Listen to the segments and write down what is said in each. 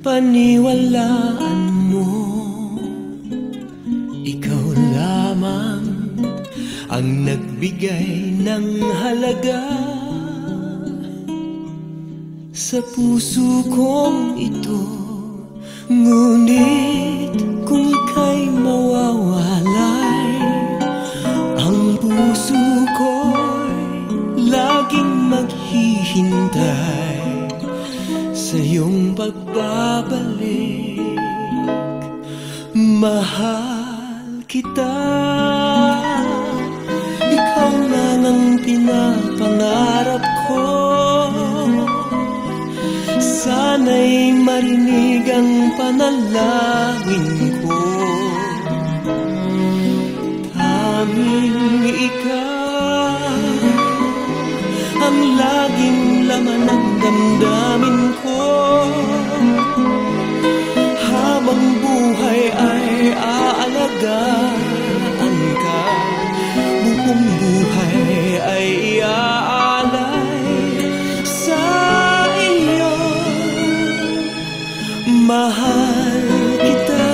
Paniwalaan mo, ikaw lamang ang nagbigay ng halaga sa puso kong ito. Ngunit kung ika'y mawawalay, ang puso ko'y laging maghihintay sa iyong pagbabalik. Mahal kita, ikaw lang ang pinapangarap ko. Sana'y marinig ang panalangin ko. Tanging ikaw ang laging laman ng damdamin ko. Habang buhay ay aalagaan ka, buong buhay ay iaalay sa iyo. Mahal kita,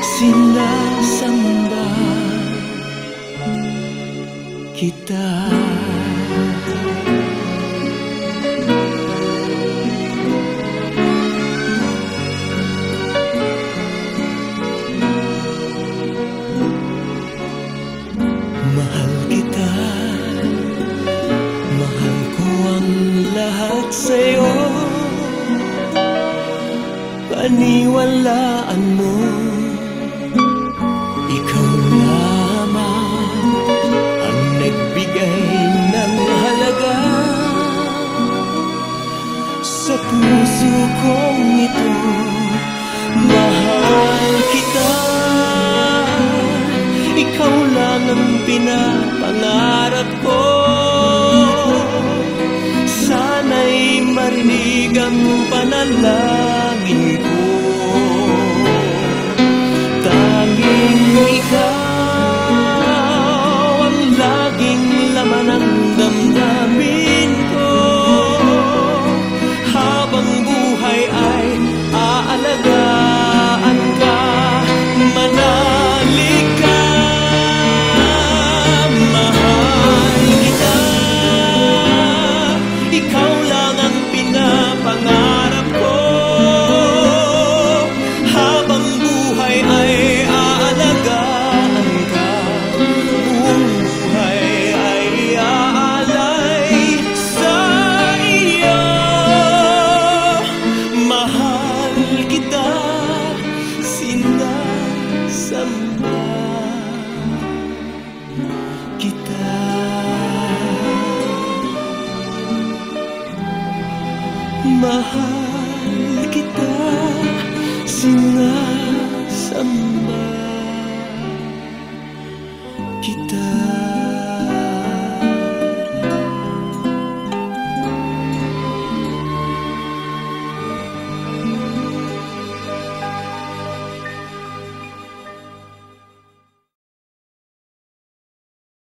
sinasamba kita. Mahal kita, mahal ko ang lahat sa'yo. Paniwalaan mo, ikaw lamang ang nagbigay ng halaga sa puso kong ito. Mahal kita, ikaw lang ang pinapangarap ko. Sana'y marinig ang panalangin ko. Tanging ikaw ang laging laman ng damdamin ko. Habang buhay ay aalagaan ka, manalig ka. Mahal kita, ikaw lang ang pinapangarap ko. Habang buhay ay aalagaan ka, buong buhay ay iaalay sa iyo. Mahal kita, sinasamba kita. Mahal kita, sinasamba